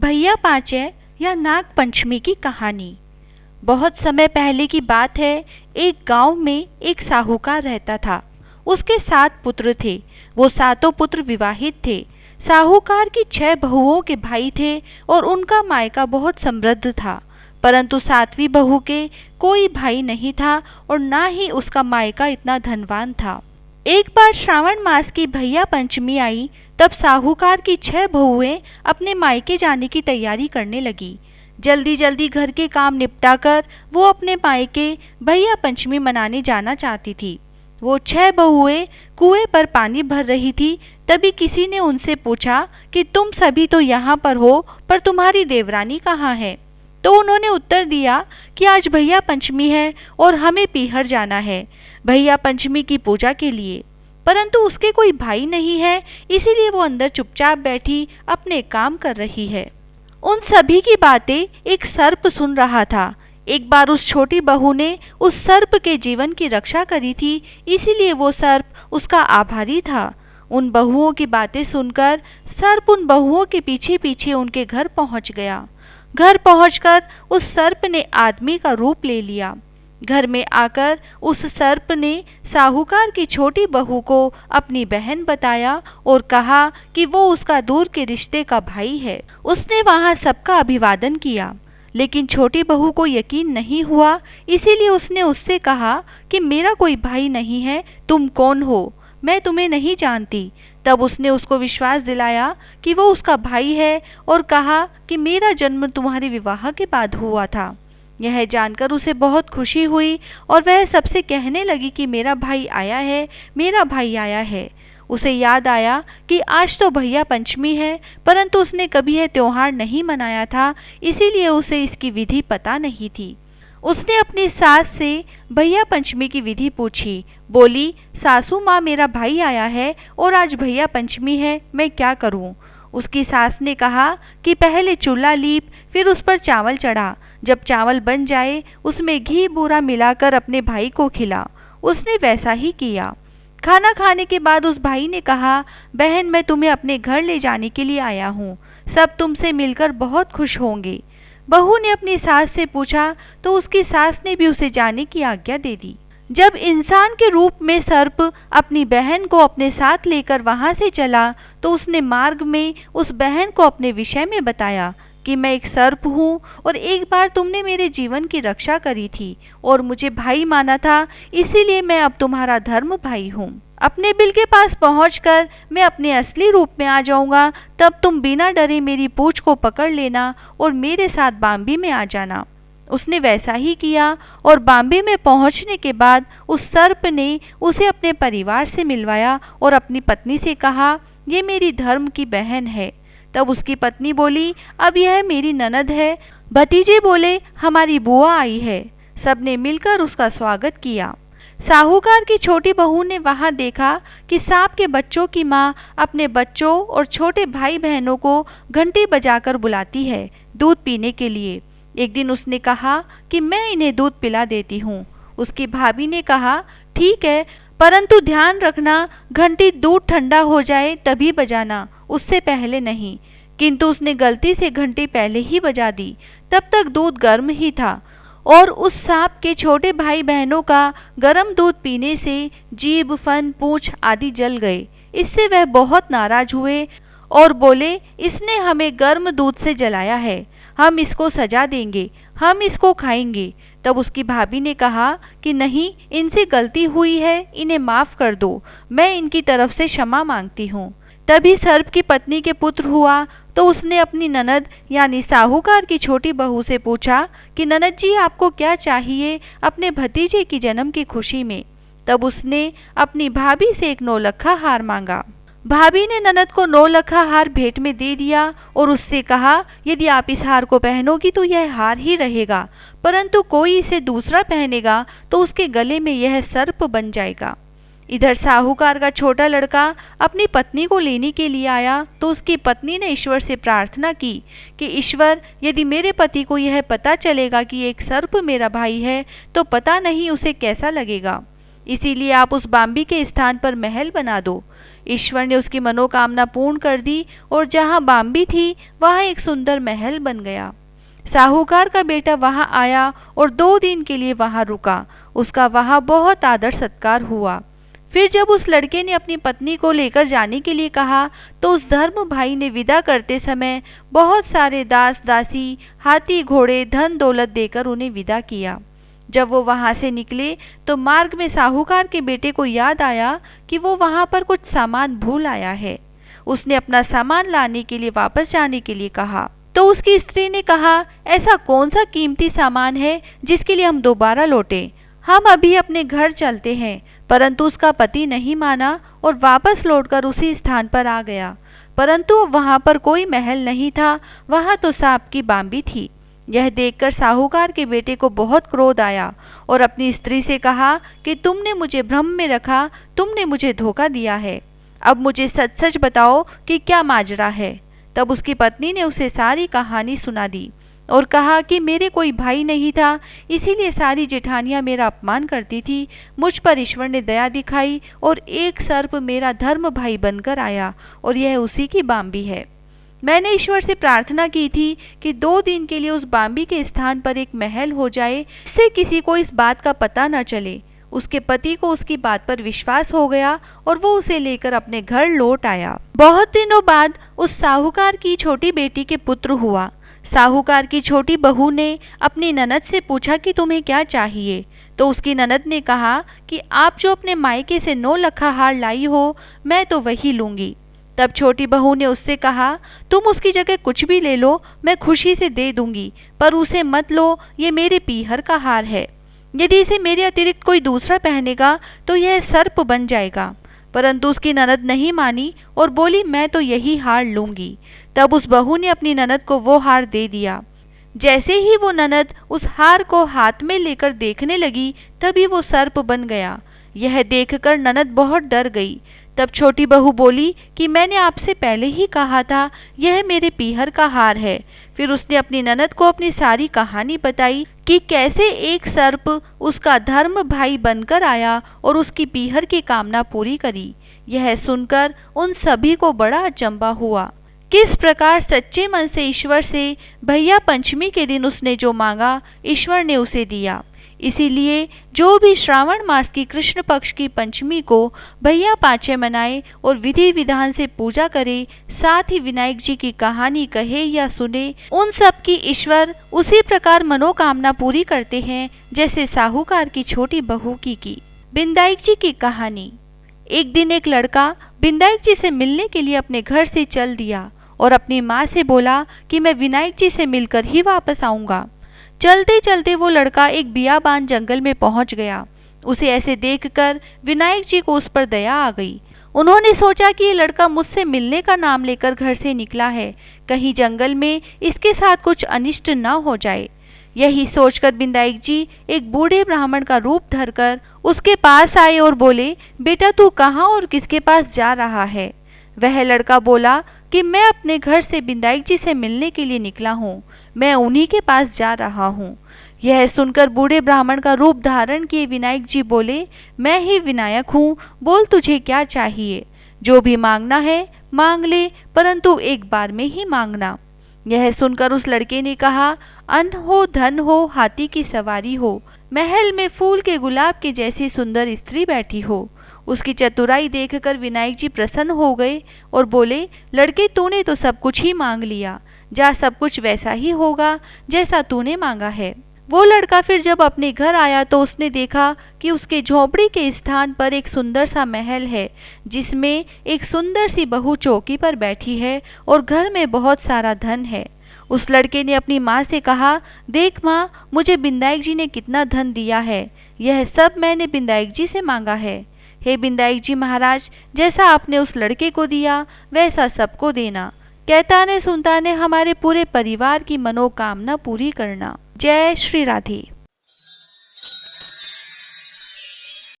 भैया पांचे या नाग पंचमी की कहानी। बहुत समय पहले की बात है। एक गांव में एक साहूकार रहता था। उसके 7 पुत्र थे। वो सातों पुत्र विवाहित थे। साहूकार की 6 बहुओं के भाई थे और उनका मायका बहुत समृद्ध था। परंतु 7वीं बहू के कोई भाई नहीं था और ना ही उसका मायका इतना धनवान था। एक बार श्रावण मास की भैया पंचमी आई, तब साहूकार की 6 बहुएं अपने मायके जाने की तैयारी करने लगी। जल्दी जल्दी घर के काम निपटाकर वो अपने मायके भैया पंचमी मनाने जाना चाहती थी। वो 6 बहुएं कुएं पर पानी भर रही थी। तभी किसी ने उनसे पूछा कि तुम सभी तो यहाँ पर हो, पर तुम्हारी देवरानी कहाँ है? तो उन्होंने उत्तर दिया कि आज भैया पंचमी है और हमें पीहर जाना है भैया पंचमी की पूजा के लिए। परंतु उसके कोई भाई नहीं है, इसीलिए वो अंदर चुपचाप बैठी अपने काम कर रही है। उन सभी की बातें एक सर्प सुन रहा था। एक बार उस छोटी बहू ने उस सर्प के जीवन की रक्षा करी थी, इसीलिए वो सर्प उसका आभारी था। उन बहुओं की बातें सुनकर सर्प उन बहुओं के पीछे पीछे उनके घर पहुंच गया। घर पहुंचकर उस सर्प ने आदमी का रूप ले लिया। घर में आकर उस सर्प ने साहूकार की छोटी बहू को अपनी बहन बताया और कहा कि वो उसका दूर के रिश्ते का भाई है। उसने वहां सबका अभिवादन किया, लेकिन छोटी बहू को यकीन नहीं हुआ, इसीलिए उसने उससे कहा कि मेरा कोई भाई नहीं है, तुम कौन हो? मैं तुम्हें नहीं जानती। तब उसने उसको विश्वास दिलाया कि वो उसका भाई है और कहा कि मेरा जन्म तुम्हारे विवाह के बाद हुआ था। यह जानकर उसे बहुत खुशी हुई और वह सबसे कहने लगी कि मेरा भाई आया है, मेरा भाई आया है। उसे याद आया कि आज तो भैया पंचमी है, परंतु उसने कभी यह त्योहार नहीं मनाया था, इसीलिए उसे इसकी विधि पता नहीं थी। उसने अपनी सास से भैया पंचमी की विधि पूछी। बोली, सासू माँ, मेरा भाई आया है और आज भैया पंचमी है, मैं क्या करूँ? उसकी सास ने कहा कि पहले चूल्हा लीप, फिर उस पर चावल चढ़ा। जब चावल बन जाए उसमें घी बूरा मिलाकर अपने भाई को खिला। उसने वैसा ही किया। खाना खाने के बाद उस भाई ने कहा, बहन, मैं तुम्हें अपने घर ले जाने के लिए आया हूँ, सब तुमसे मिलकर बहुत खुश होंगे। बहू ने अपनी सास से पूछा तो उसकी सास ने भी उसे जाने की आज्ञा दे दी। जब इंसान के रूप में सर्प अपनी बहन को अपने साथ लेकर वहां से चला, तो उसने मार्ग में उस बहन को अपने विषय में बताया कि मैं एक सर्प हूँ और एक बार तुमने मेरे जीवन की रक्षा करी थी और मुझे भाई माना था, इसीलिए मैं अब तुम्हारा धर्म भाई हूँ। अपने बिल के पास पहुंचकर मैं अपने असली रूप में आ जाऊंगा, तब तुम बिना डरे मेरी पूंछ को पकड़ लेना और मेरे साथ बाम्बी में आ जाना। उसने वैसा ही किया और बाम्बे में पहुंचने के बाद उस सर्प ने उसे अपने परिवार से मिलवाया और अपनी पत्नी से कहा, ये मेरी धर्म की बहन है। तब उसकी पत्नी बोली, अब यह मेरी ननद है। भतीजे बोले, हमारी बुआ आई है। सबने मिलकर उसका स्वागत किया। साहूकार की छोटी बहू ने वहां देखा कि सांप के बच्चों की माँ अपने बच्चों और छोटे भाई बहनों को घंटी बजाकर बुलाती है दूध पीने के लिए। एक दिन उसने कहा कि मैं इन्हें दूध पिला देती हूँ। उसकी भाभी ने कहा, ठीक है, परंतु ध्यान रखना, घंटी दूध ठंडा हो जाए तभी बजाना, उससे पहले नहीं। किंतु उसने गलती से घंटी पहले ही बजा दी। तब तक दूध गर्म ही था और उस सांप के छोटे भाई बहनों का गर्म दूध पीने से जीभ, फन, पूंछ आदि जल गए। इससे वह बहुत नाराज हुए और बोले, इसने हमें गर्म दूध से जलाया है, हम इसको सजा देंगे, हम इसको खाएंगे। तब उसकी भाभी ने कहा कि नहीं, इनसे गलती हुई है, इन्हें माफ़ कर दो, मैं इनकी तरफ से क्षमा मांगती हूँ। तभी सर्प की पत्नी के पुत्र हुआ तो उसने अपनी ननद यानी साहूकार की छोटी बहू से पूछा कि ननद जी, आपको क्या चाहिए अपने भतीजे की जन्म की खुशी में? तब उसने अपनी भाभी से एक 9 लखा हार मांगा। भाभी ने ननद को 9 लखा हार भेंट में दे दिया और उससे कहा, यदि आप इस हार को पहनोगी तो यह हार ही रहेगा, परंतु कोई इसे दूसरा पहनेगा तो उसके गले में यह सर्प बन जाएगा। इधर साहूकार का छोटा लड़का अपनी पत्नी को लेने के लिए आया तो उसकी पत्नी ने ईश्वर से प्रार्थना की कि ईश्वर, यदि मेरे पति को यह पता चलेगा कि एक सर्प मेरा भाई है तो पता नहीं उसे कैसा लगेगा, इसीलिए आप उस बाम्बी के स्थान पर महल बना दो। ईश्वर ने उसकी मनोकामना पूर्ण कर दी और जहाँ बाम्बी थी वहाँ एक सुंदर महल बन गया। साहूकार का बेटा वहाँ आया और 2 दिन के लिए वहाँ रुका। उसका वहाँ बहुत आदर सत्कार हुआ। फिर जब उस लड़के ने अपनी पत्नी को लेकर जाने के लिए कहा तो उस धर्म भाई ने विदा करते समय बहुत सारे दास दासी, हाथी घोड़े, धन दौलत देकर उन्हें विदा किया। जब वो वहाँ से निकले तो मार्ग में साहूकार के बेटे को याद आया कि वो वहाँ पर कुछ सामान भूल आया है। उसने अपना सामान लाने के लिए वापस जाने के लिए कहा तो उसकी स्त्री ने कहा, ऐसा कौन सा कीमती सामान है जिसके लिए हम दोबारा लौटें? हम अभी अपने घर चलते हैं। परंतु उसका पति नहीं माना और वापस लौटकर उसी स्थान पर आ गया। परंतु वहाँ पर कोई महल नहीं था, वहाँ तो सांप की बाम्बी थी। यह देखकर साहूकार के बेटे को बहुत क्रोध आया और अपनी स्त्री से कहा कि तुमने मुझे भ्रम में रखा, तुमने मुझे धोखा दिया है। अब मुझे सच सच बताओ कि क्या माजरा है। तब उसकी पत्नी ने उसे सारी कहानी सुना दी और कहा कि मेरे कोई भाई नहीं था, इसीलिए सारी जेठानियाँ मेरा अपमान करती थी। मुझ पर ईश्वर ने दया दिखाई और एक सर्प मेरा धर्म भाई बनकर आया और यह उसी की बाम्बी है। मैंने ईश्वर से प्रार्थना की थी कि 2 दिन के लिए उस बाम्बी के स्थान पर एक महल हो जाए, इससे किसी को इस बात का पता न चले। उसके पति को उसकी बात पर विश्वास हो गया और वो उसे लेकर अपने घर लौट आया। बहुत दिनों बाद उस साहूकार की छोटी बेटी के पुत्र हुआ। साहूकार की छोटी बहू ने अपनी ननद से पूछा कि तुम्हें क्या चाहिए। तो उसकी ननद ने कहा कि आप जो अपने मायके से 9 लखा हार लाई हो, मैं तो वही लूँगी। तब छोटी बहू ने उससे कहा, तुम उसकी जगह कुछ भी ले लो, मैं खुशी से दे दूंगी, पर उसे मत लो, ये मेरे पीहर का हार है। यदि इसे मेरे अतिरिक्त कोई दूसरा पहनेगा तो यह सर्प बन जाएगा। परंतु उसकी ननद नहीं मानी और बोली, मैं तो यही हार लूँगी। तब उस बहू ने अपनी ननद को वो हार दे दिया। जैसे ही वो ननद उस हार को हाथ में लेकर देखने लगी, तभी वो सर्प बन गया। यह देखकर ननद बहुत डर गई। तब छोटी बहू बोली कि मैंने आपसे पहले ही कहा था, यह मेरे पीहर का हार है। फिर उसने अपनी ननद को अपनी सारी कहानी बताई कि कैसे एक सर्प उसका धर्म भाई बनकर आया और उसकी पीहर की कामना पूरी करी। यह सुनकर उन सभी को बड़ा अचंभा हुआ। किस प्रकार सच्चे मन से ईश्वर से भैया पंचमी के दिन उसने जो मांगा, ईश्वर ने उसे दिया। इसीलिए जो भी श्रावण मास की कृष्ण पक्ष की पंचमी को भैया पाँचे मनाए और विधि विधान से पूजा करे, साथ ही विनायक जी की कहानी कहे या सुने, उन सब की ईश्वर उसी प्रकार मनोकामना पूरी करते हैं जैसे साहूकार की छोटी बहू की। विनायक जी की कहानी। एक दिन एक लड़का विनायक जी से मिलने के लिए अपने घर से चल दिया और अपनी माँ से बोला कि मैं विनायक जी से मिलकर ही वापस आऊँगा। चलते चलते वो लड़का एक बियाबान जंगल में पहुंच गया। उसे ऐसे देखकर विनायक जी को उस पर दया आ गई। उन्होंने सोचा कि ये लड़का मुझसे मिलने का नाम लेकर घर से निकला है, कहीं जंगल में इसके साथ कुछ अनिष्ट न हो जाए। यही सोचकर विनायक जी एक बूढ़े ब्राह्मण का रूप धरकर उसके पास आए और बोले, बेटा तू कहाँ और किसके पास जा रहा है? वह लड़का बोला कि मैं अपने घर से विनायक जी से मिलने के लिए निकला हूँ, मैं उन्हीं के पास जा रहा हूँ। यह सुनकर बूढ़े ब्राह्मण का रूप धारण किए विनायक जी बोले, मैं ही विनायक हूँ, बोल तुझे क्या चाहिए? जो भी मांगना है मांग ले, परंतु एक बार में ही मांगना। यह सुनकर उस लड़के ने कहा, अन्न हो, धन हो, हाथी की सवारी हो, महल में फूल के गुलाब के जैसी सुंदर स्त्री बैठी हो। उसकी चतुराई देखकर विनायक जी प्रसन्न हो गए और बोले, लड़के तूने तो सब कुछ ही मांग लिया, जा सब कुछ वैसा ही होगा जैसा तूने मांगा है। वो लड़का फिर जब अपने घर आया तो उसने देखा कि उसके झोपड़ी के स्थान पर एक सुंदर सा महल है, जिसमें एक सुंदर सी बहू चौकी पर बैठी है और घर में बहुत सारा धन है। उस लड़के ने अपनी माँ से कहा, देख माँ, मुझे विनायक जी ने कितना धन दिया है, यह सब मैंने विनायक जी से मांगा है। हे विनायक जी महाराज, जैसा आपने उस लड़के को दिया वैसा सबको देना। कहता ने सुनता ने हमारे पूरे परिवार की मनोकामना पूरी करना। जय श्री राधे।